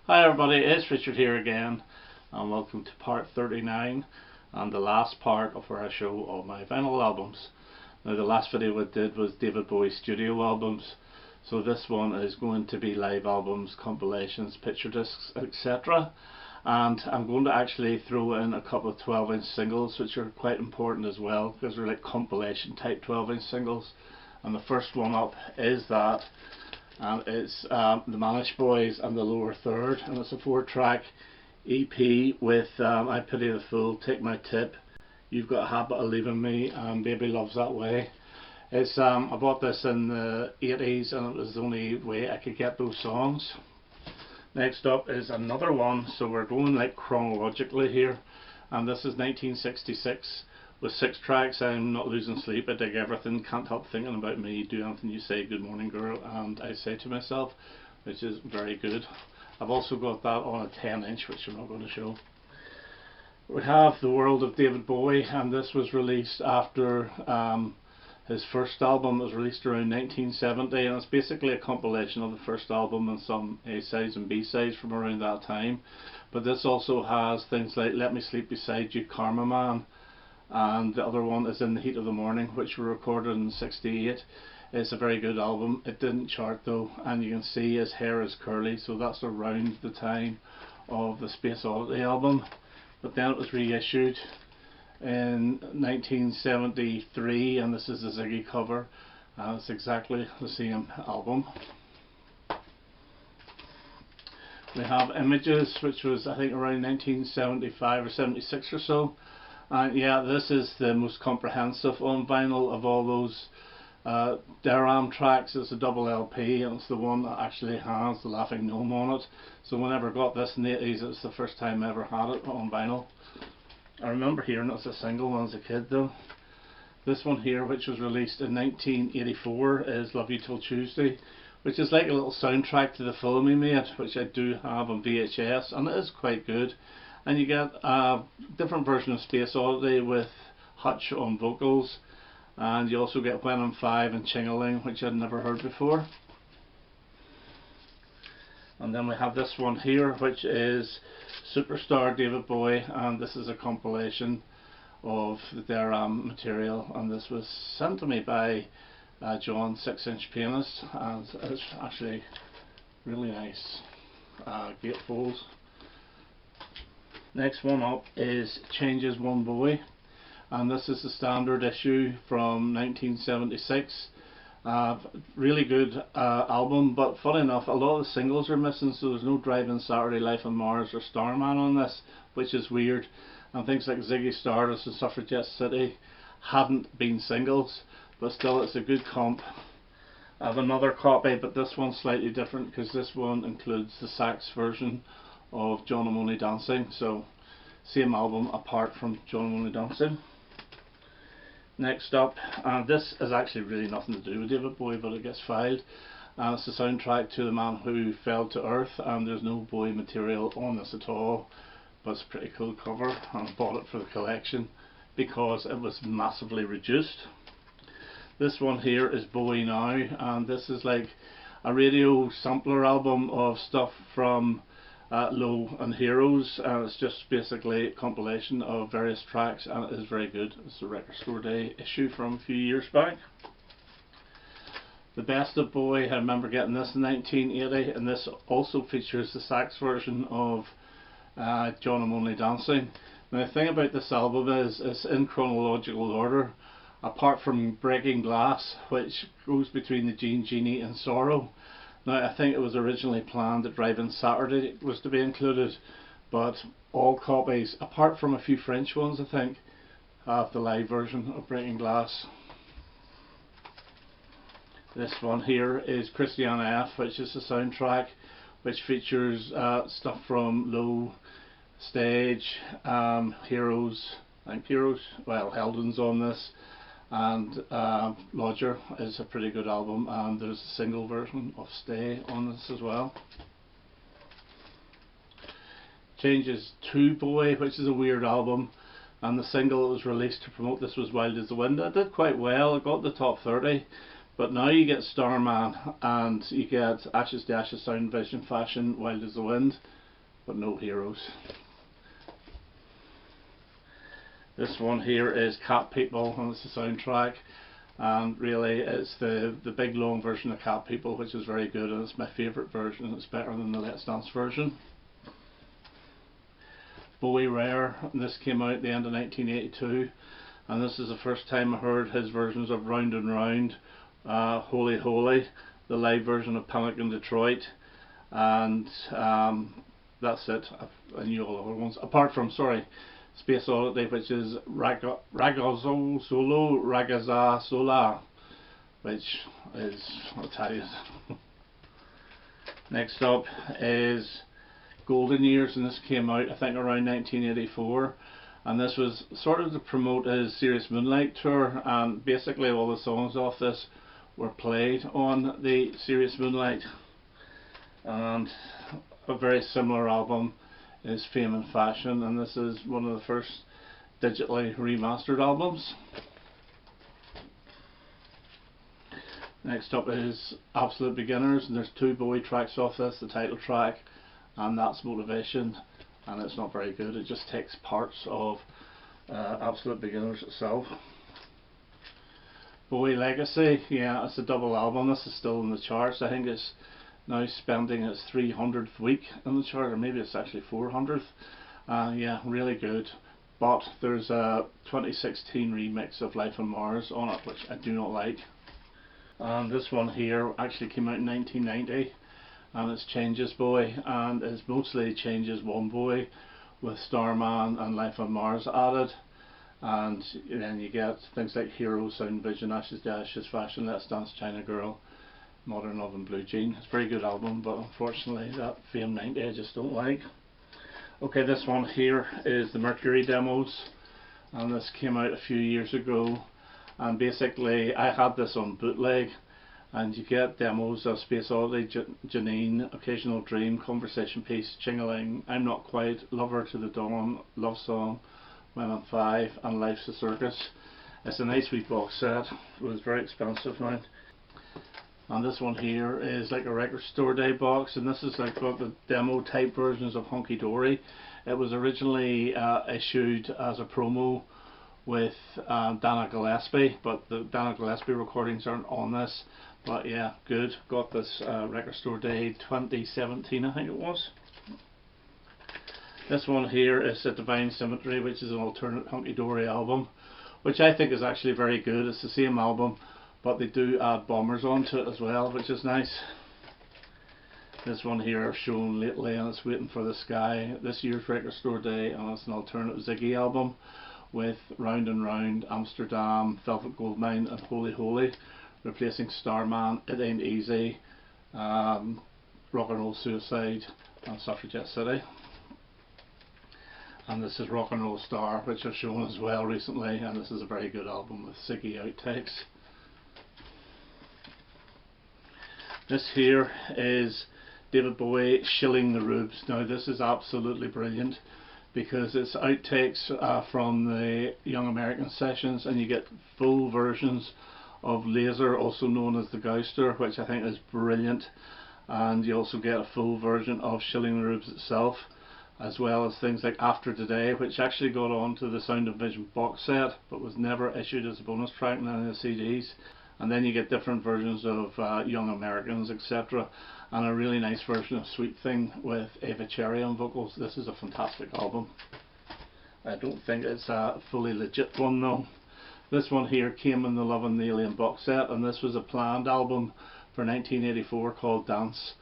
Hi everybody, it's Richard here again, and welcome to part 39 and the last part of where I show all my vinyl albums. Now the last video I did was David Bowie studio albums, so this one is going to be live albums, compilations, picture discs, etc. And I'm going to actually throw in a couple of 12-inch singles, which are quite important as well, because they're like compilation type 12-inch singles. And the first one up is that, and it's the Manish Boys and the Lower Third, and it's a 4-track EP with I Pity the Fool, Take My Tip, You've Got a Habit of Leaving Me, and Baby Loves That Way. It's I bought this in the 80s and it was the only way I could get those songs. Next up is another one, so we're going like chronologically here, and this is 1966 with 6 tracks. I'm Not Losing Sleep, I Dig Everything, Can't Help Thinking About Me, Do Anything You Say, Good Morning Girl, and I Say to Myself, which is very good. I've also got that on a 10-inch, which I'm not going to show. We have The World of David Bowie, and this was released after his first album. It was released around 1970, and it's basically a compilation of the first album and some A-sides and B-sides from around that time. But this also has things like Let Me Sleep Beside You, Karma Man, and the other one is In the Heat of the Morning, which were recorded in '68. It's a very good album. It didn't chart though, and you can see his hair is curly, so that's around the time of the Space Oddity album. But then it was reissued in 1973, and this is a Ziggy cover, and it's exactly the same album. We have Images, which was I think around 1975 or 76 or so. And yeah, this is the most comprehensive on vinyl of all those Deram tracks. It's a double LP, and it's the one that actually has the Laughing Gnome on it. So whenever I got this in the 80s, it was the first time I ever had it on vinyl. I remember hearing it as a single when I was a kid though. This one here, which was released in 1984, is Love You Till Tuesday, which is like a little soundtrack to the film he made, which I do have on VHS, and it is quite good. And you get a different version of Space Oddity with Hutch on vocals, and you also get When I'm 5 and Ching-a-Ling, which I'd never heard before. And then we have this one here, which is Superstar David Bowie, and this is a compilation of their material, and this was sent to me by John, 6-inch pianist, and it's actually really nice gatefolds. Next one up is Changes One Bowie, and this is the standard issue from 1976. Really good album, but funny enough, a lot of the singles are missing, so there's no Driving Saturday, Life on Mars or Starman on this, which is weird. And things like Ziggy Stardust and Suffragette City haven't been singles, but still it's a good comp. I have another copy, but this one's slightly different because this one includes the sax version of John I'm Only Dancing, so same album apart from John I'm Only Dancing. Next up, and this is actually really nothing to do with David Bowie, but it gets filed, and it's the soundtrack to The Man Who Fell to Earth, and there's no Bowie material on this at all, but it's a pretty cool cover, and I bought it for the collection because it was massively reduced. This one here is Bowie Now, and this is like a radio sampler album of stuff from Low and Heroes, and it's just basically a compilation of various tracks, and it is very good. It's a Record Store Day issue from a few years back. The Best of Bowie, I remember getting this in 1980, and this also features the sax version of John I'm Only Dancing. Now the thing about this album is it's in chronological order, apart from Breaking Glass, which goes between the Gene Genie and Sorrow. Now I think it was originally planned that Driving Saturday was to be included, but all copies, apart from a few French ones I think, have the live version of Breaking Glass. This one here is Christiane F., which is the soundtrack, which features stuff from Low, Stage, Heroes, I think Heroes, well Heldon's on this, and Lodger is a pretty good album, and there's a single version of Stay on this as well. Changes to Bowie, which is a weird album, and the single that was released to promote this was Wild as the Wind. It did quite well, it got the top 30, But now you get Starman, and you get Ashes to Ashes, Sound Vision, Fashion, Wild as the Wind, but no Heroes. This one here is Cat People, and it's the soundtrack, and really it's the big long version of Cat People, which is very good, and it's my favourite version. It's better than the Let's Dance version. Bowie Rare, and this came out at the end of 1982, and this is the first time I heard his versions of Round and Round, Holy Holy, the live version of Panic in Detroit, and that's it. I knew all the other ones, apart from, Space Oddity, which is Ragazzo Solo, Ragazza Sola, which is Italian. Next up is Golden Years, and this came out I think around 1984, and this was sort of to promote his Serious Moonlight tour, and basically all the songs off this were played on the Serious Moonlight. And a very similar album is Fame and Fashion, and this is one of the first digitally remastered albums. Next up is Absolute Beginners, and there's 2 Bowie tracks off this, the title track and That's Motivation, and it's not very good. It just takes parts of Absolute Beginners itself. Bowie Legacy, yeah, it's a double album. This is still in the charts. I think it's now spending its 300th week in the chart, or maybe it's actually 400th. Yeah, really good. But there's a 2016 remix of Life on Mars on it, which I do not like. And this one here actually came out in 1990, and it's Changes Bowie, and it's mostly Changes One Bowie with Starman and Life on Mars added. And then you get things like Hero, Sound Vision, Ashes to Ashes, Fashion, Let's Dance, China Girl, Modern Love and Blue Jean. It's a very good album, but unfortunately that Fame 90 I just don't like. Okay, this one here is the Mercury demos, and this came out a few years ago, and basically I had this on bootleg, and you get demos of Space Oddity, Janine, Occasional Dream, Conversation Piece, Ching-a-ling, I'm Not Quite, Lover to the Dawn, Love Song, When I'm 5, and Life's a Circus. It's a nice wee box set. It was very expensive now. And this one here is like a record store day box, and this is like got the demo type versions of Hunky Dory. It was originally issued as a promo with Dana Gillespie, but the Dana Gillespie recordings aren't on this. But yeah, good. Got this record store day 2017 I think it was. This one here is A Divine Symmetry, which is an alternate Hunky Dory album, which I think is actually very good. It's the same album, but they do add bombers onto it as well, which is nice. This one here I've shown lately, and it's Waiting for the Sky, this year's record store day, and it's an alternative Ziggy album with Round and Round, Amsterdam, Velvet Goldmine and Holy Holy, replacing Starman, It Ain't Easy, Rock and Roll Suicide and Suffragette City. And this is Rock and Roll Star, which I've shown as well recently, and this is a very good album with Ziggy outtakes. This here is David Bowie, Shilling the Rubes. Now this is absolutely brilliant because it's outtakes from the Young American sessions, and you get full versions of Laser, also known as the Gouster, which I think is brilliant, and you also get a full version of Shilling the Rubes itself, as well as things like After Today, which actually got onto the Sound and Vision box set but was never issued as a bonus track in any of the CDs. And then you get different versions of Young Americans, etc., and a really nice version of Sweet Thing with Ava Cherry on vocals. This is a fantastic album. I don't think it's a fully legit one though. This one here came in the Love and the Alien box set, and this was a planned album for 1984 called Dance.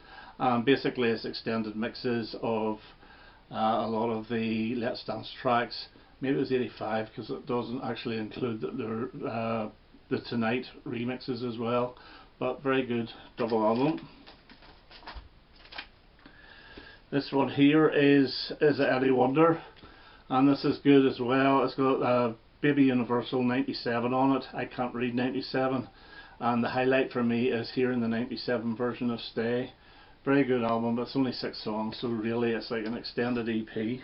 Basically it's extended mixes of a lot of the Let's Dance tracks. Maybe it was 85 because it doesn't actually include the Tonight remixes as well, but very good double album. This one here is Eddie Wonder, and this is good as well. It's got Baby Universal 97 on it. I can't read 97, and the highlight for me is hearing the 97 version of Stay. Very good album, but it's only 6 songs, so really it's like an extended EP.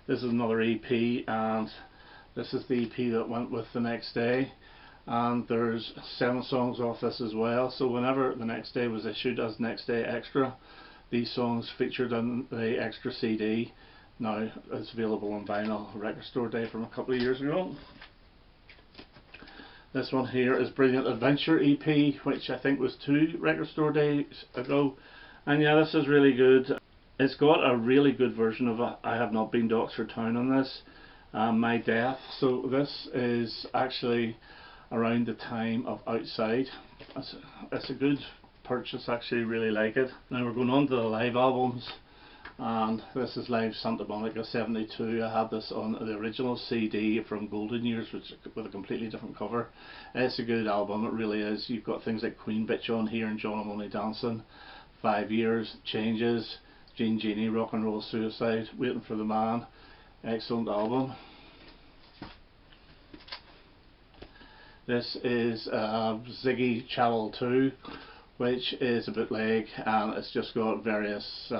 This is another EP, and this is the EP that went with The Next Day, and there's 7 songs off this as well. So whenever the next day was issued as next day extra, these songs featured on the extra CD. Now it's available on vinyl Record Store Day from a couple of years ago. This one here is Brilliant Adventure EP, which I think was 2 Record Store Days ago, and yeah, this is really good. It's got a really good version of I Have Not Been to Oxford Town on this, My Death. So this is actually around the time of Outside. It's a good purchase, actually really like it. Now we're going on to the live albums, and this is Live Santa Monica 72. I had this on the original CD from Golden Years, which with a completely different cover. It's a good album, it really is. You've got things like Queen Bitch on here and John I'm Only Dancing, 5 Years, Changes, Jean Genie, Rock and Roll Suicide, Waiting for the Man. Excellent album. This is Ziggy Channel 2, which is a bootleg, and it's just got various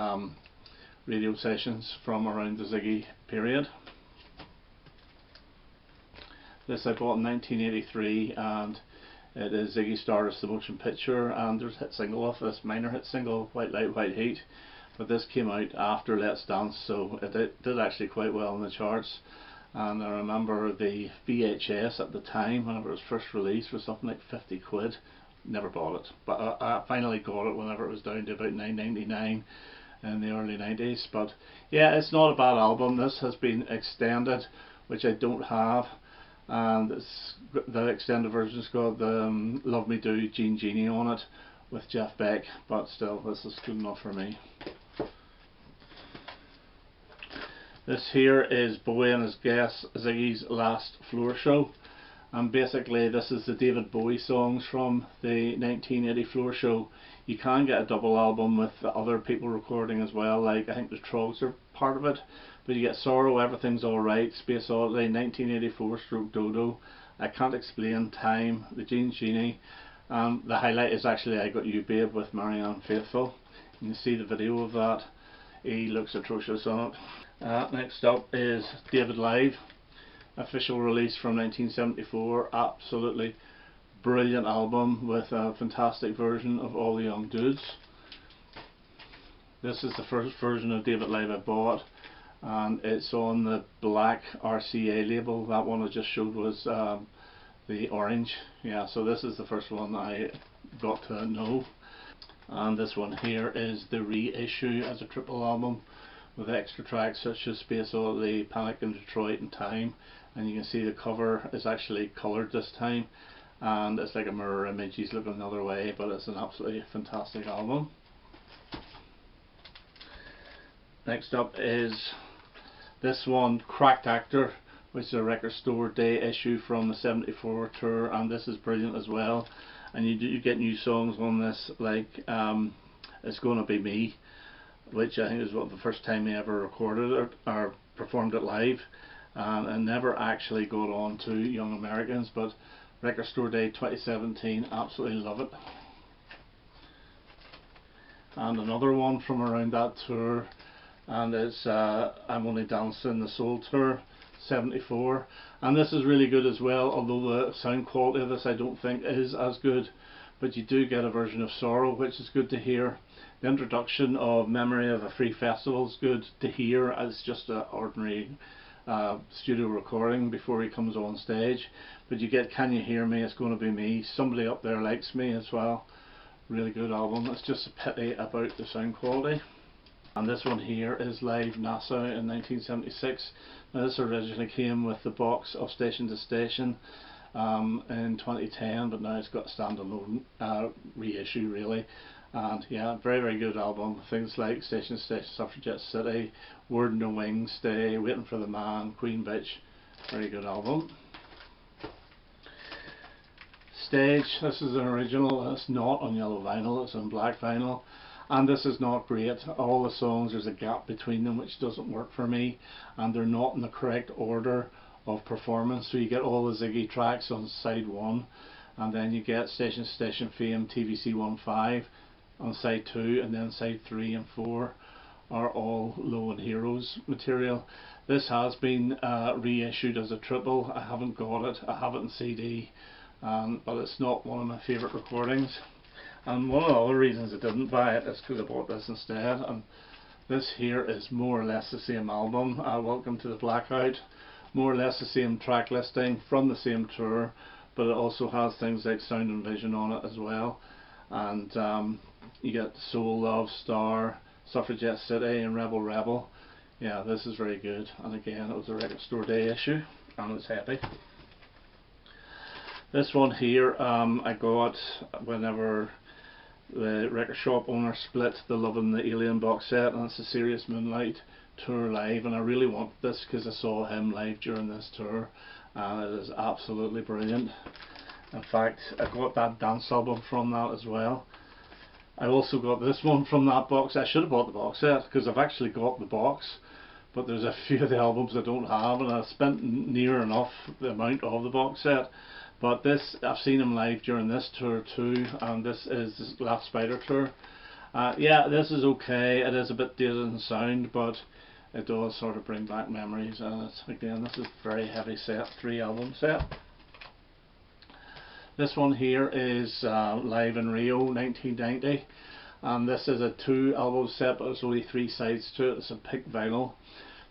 radio sessions from around the Ziggy period. This I bought in 1983, and it is Ziggy Stardust the Motion Picture, and there's a hit single off this, minor hit single, White Light, White Heat, but this came out after Let's Dance, so it did actually quite well in the charts. And I remember the VHS at the time, whenever it was first released, was something like 50 quid. Never bought it, but I finally got it whenever it was down to about $9.99 in the early 90s. But yeah, it's not a bad album. This has been extended, which I don't have, and the extended version's got the Love Me Do, Jean Genie on it with Jeff Beck, but still, this is good enough for me. This here is Bowie and his guest Ziggy's last floor show, and basically this is the David Bowie songs from the 1980 floor show. You can get a double album with the other people recording as well, like I think the Trogs are part of it, but you get Sorrow, Everything's Alright, Space Oddity, 1984 Stroke Dodo, I Can't Explain, Time, the Jean Genie, and the highlight is actually I Got You Babe with Marianne Faithfull. You can see the video of that. He looks atrocious on it. Next up is David Live, official release from 1974. Absolutely brilliant album with a fantastic version of All the Young Dudes. This is the first version of David Live I bought, and it's on the black RCA label. That one I just showed was the orange. Yeah, so this is the first one I got to know. And this one here is the reissue as a triple album with extra tracks such as Space Oddity, Panic in Detroit and Time, and you can see the cover is actually coloured this time, and it's like a mirror image, he's looking the other way, but it's an absolutely fantastic album. Next up is this one, Cracked Actor, which is a Record Store Day issue from the 74 tour, and this is brilliant as well. And you get new songs on this, like It's Gonna Be Me, which I think is the first time he ever recorded it or performed it live, and never actually got on to Young Americans, but Record Store Day 2017, absolutely love it. And another one from around that tour, and it's I'm Only Dancing, the Soul Tour 74, and this is really good as well, although the sound quality of this I don't think is as good, but you do get a version of Sorrow, which is good to hear. The introduction of Memory of a Free Festival is good to hear as just an ordinary studio recording before he comes on stage, but you get Can You Hear Me, It's Gonna Be Me, Somebody Up There Likes Me as well. Really good album. It's just a pity about the sound quality. And this one here is Live Nassau in 1976. Now this originally came with the box of Station to Station in 2010, but now it's got a standalone reissue really. And yeah, very very good album. Things like Station to Station, Suffragette City, Word in the Wings, Stay, Waiting for the Man, Queen Bitch. Very good album. Stage, this is an original. It's not on yellow vinyl, it's on black vinyl. And this is not great. All the songs, there's a gap between them which doesn't work for me, and they're not in the correct order of performance. So you get all the Ziggy tracks on side 1, and then you get Station to Station, Fame, TVC 15 on side 2, and then side 3 and 4 are all Low and Heroes material. This has been reissued as a triple. I haven't got it. I have it in CD, but it's not one of my favourite recordings. And one of the other reasons I didn't buy it is because I bought this instead. And this here is more or less the same album, Welcome to the Blackout. More or less the same track listing from the same tour, but it also has things like Sound and Vision on it as well. And you get Soul, Love, Star, Suffragette City and Rebel Rebel. Yeah, this is very good. And again, it was a Record Store Day issue, and it's heavy. This one here I got whenever the record shop owner split the Love and the Alien box set, and it's a Serious Moonlight tour live, and I really wanted this because I saw him live during this tour, and it is absolutely brilliant. In fact, I got that dance album from that as well. I also got this one from that box. I should have bought the box set because I've actually got the box, but there's a few of the albums I don't have, and I spent near enough the amount of the box set. But this, I've seen him live during this tour too, and this is his last Spider tour. Yeah, this is okay. It is a bit dated in sound, but it does sort of bring back memories. And it's, again, this is a very heavy set, 3-album set. This one here is Live in Rio 1990, and this is a 2-album set, but there's only 3 sides to it. It's a pink vinyl.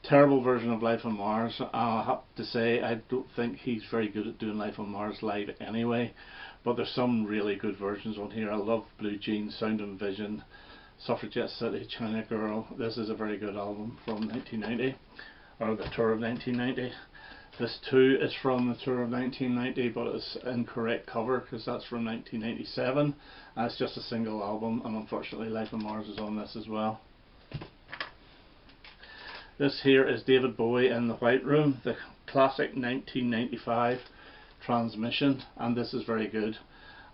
Terrible version of Life on Mars. I have to say, I don't think he's very good at doing Life on Mars live anyway, but there's some really good versions on here. I love Blue Jeans, Sound and Vision, Suffragette City, China Girl. This is a very good album from 1990, or the tour of 1990. This too is from the tour of 1990, but it's incorrect cover because that's from 1997. And it's just a single album, and unfortunately Life on Mars is on this as well. This here is David Bowie in the White Room, the classic 1995 transmission, and this is very good.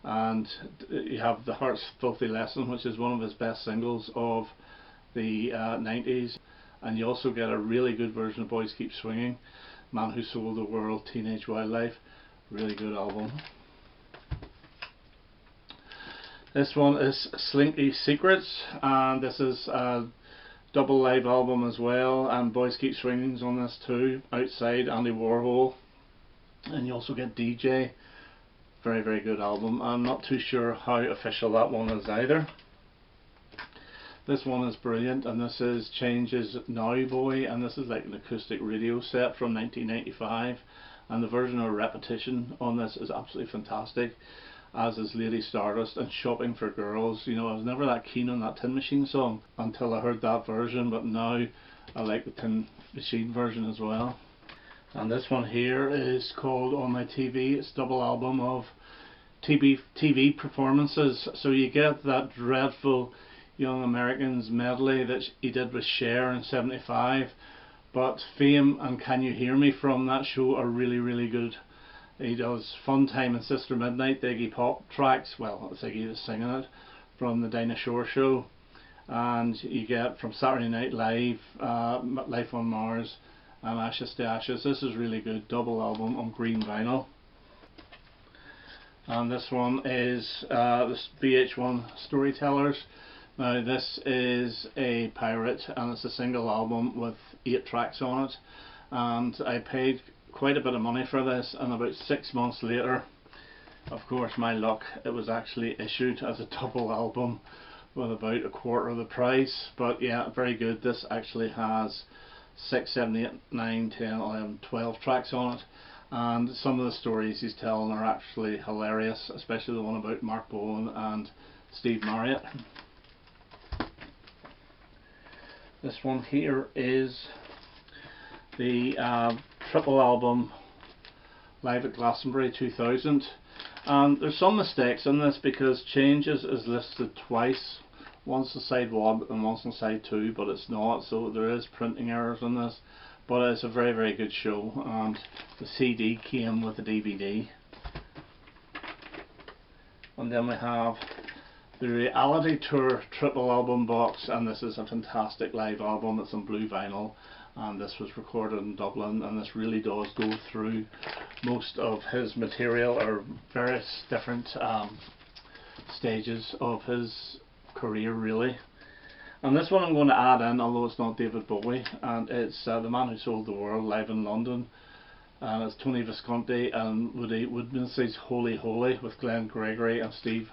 And you have The Heart's Filthy Lesson, which is one of his best singles of the 90s, and you also get a really good version of Boys Keep Swinging, Man Who Sold the World, Teenage Wildlife. Really good album. This one is Slinky Secrets, and this is a double live album as well, and Boys Keep Swinging's on this too. Outside, Andy Warhol, and you also get DJ. Very, very good album. I'm not too sure how official that one is either. This one is brilliant, and this is Changes Now Bowie, and this is like an acoustic radio set from 1995, and the version of Repetition on this is absolutely fantastic, as is Lady Stardust and Shopping for Girls. You know, I was never that keen on that Tin Machine song until I heard that version, but now I like the Tin Machine version as well. And this one here is called On My TV. It's a double album of TV performances, so you get that dreadful Young Americans medley that he did with Cher in '75, but Fame and Can You Hear Me from that show are really, really good. He does Fun Time and Sister Midnight, the Iggy Pop tracks. Well, it's Iggy that's singing it, from the Dinah Shore show. And you get from Saturday Night Live, Life on Mars, and Ashes to Ashes. This is really good, double album on green vinyl. And this one is the VH1 Storytellers. Now this is a pirate, and it's a single album with 8 tracks on it, and I paid quite a bit of money for this, and about 6 months later, of course my luck, it was actually issued as a double album with about a quarter of the price. But yeah, very good. This actually has 6, 7, 8, 9, 10, 11, 12 tracks on it, and some of the stories he's telling are actually hilarious, especially the one about Mark Bowen and Steve Marriott. This one here is the triple album Live at Glastonbury 2000, and there's some mistakes in this because Changes is listed twice, once on side 1 and once on side 2, but it's not, so there is printing errors in this, but it's a very, very good show, and the CD came with the DVD. And then we have the Reality Tour triple album box, and this is a fantastic live album. It's on blue vinyl, and this was recorded in Dublin, and this really does go through most of his material, or various different stages of his career really. And this one I'm going to add in, although it's not David Bowie, and it's The Man Who Sold the World live in London, and it's Tony Visconti and Woody Woodmansey's Holy Holy with Glenn Gregory and Steve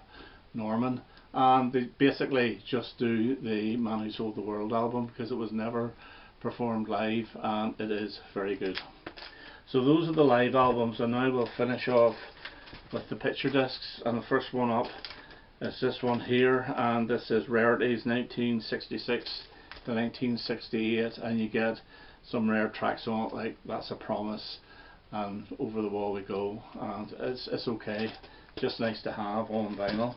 Norman, and they basically just do the Man Who Sold the World album because it was never performed live, and it is very good. So those are the live albums, and now we'll finish off with the picture discs, and the first one up is this one here, and this is Rarities 1966 to 1968, and you get some rare tracks on it like That's a Promise and Over the Wall We Go, and it's okay, just nice to have on vinyl.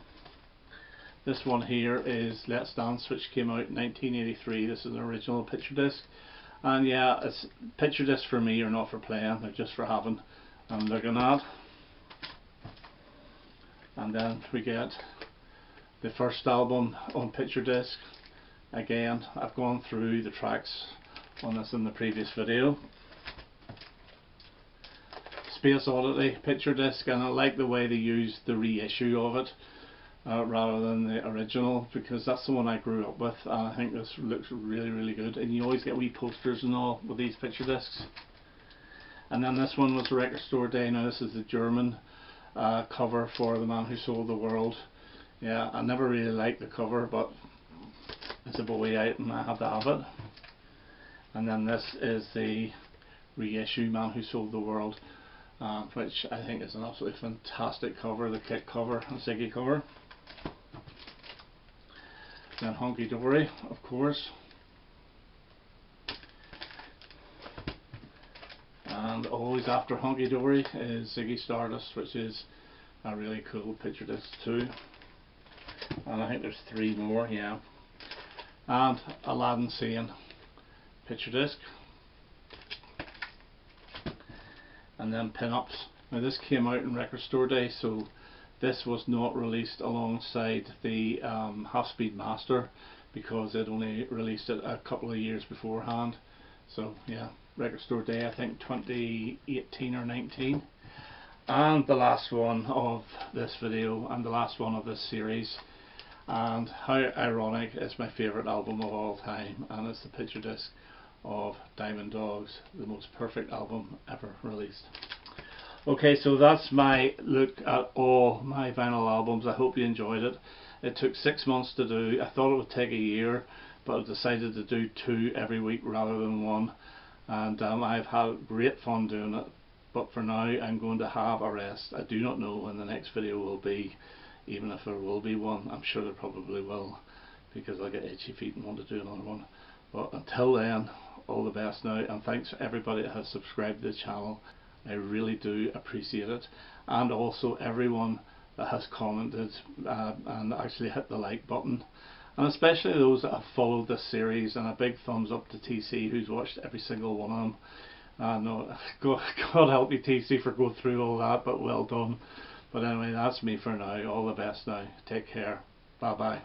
This one here is Let's Dance, which came out in 1983. This is an original picture disc, and yeah, it's picture discs for me are not for playing, they're just for having and looking at. And then we get the first album on picture disc. Again, I've gone through the tracks on this in the previous video. Space Oddity picture disc, and I like the way they used the reissue of it rather than the original, because that's the one I grew up with, and I think this looks really good, and you always get wee posters and all with these picture discs. And then this one was Record Store Day. Now this is the German cover for The Man Who Sold the World. Yeah, I never really liked the cover, but it's a Bowie item, I had to have it. And then this is the reissue Man Who Sold the World, which I think is an absolutely fantastic cover, the kit cover and Ziggy cover. Then Hunky Dory, of course. And always after Hunky Dory is Ziggy Stardust, which is a really cool picture disc too. And I think there's 3 more, yeah. And Aladdin Sane picture disc. And then Pin-Ups. Now this came out in Record Store Day, so this was not released alongside the Half Speed Master because it only released it a couple of years beforehand. So yeah, Record Store Day, I think 2018 or 19. And the last one of this video and the last one of this series, and how ironic, it's my favourite album of all time, and it's the picture disc of Diamond Dogs, the most perfect album ever released. Okay, so that's my look at all my vinyl albums. I hope you enjoyed it. It took 6 months to do. I thought it would take a year, but I decided to do 2 every week rather than 1, and I've had great fun doing it. But for now I'm going to have a rest. I do not know when the next video will be, even if there will be one. I'm sure there probably will, because I'll get itchy feet and want to do another one. But until then, all the best now, and thanks for everybody that has subscribed to the channel. I really do appreciate it, and also everyone that has commented and actually hit the like button, and especially those that have followed this series, and a big thumbs up to TC who's watched every single one of them. No, God help you TC for going through all that, but well done. But anyway, that's me for now. All the best now. Take care. Bye bye.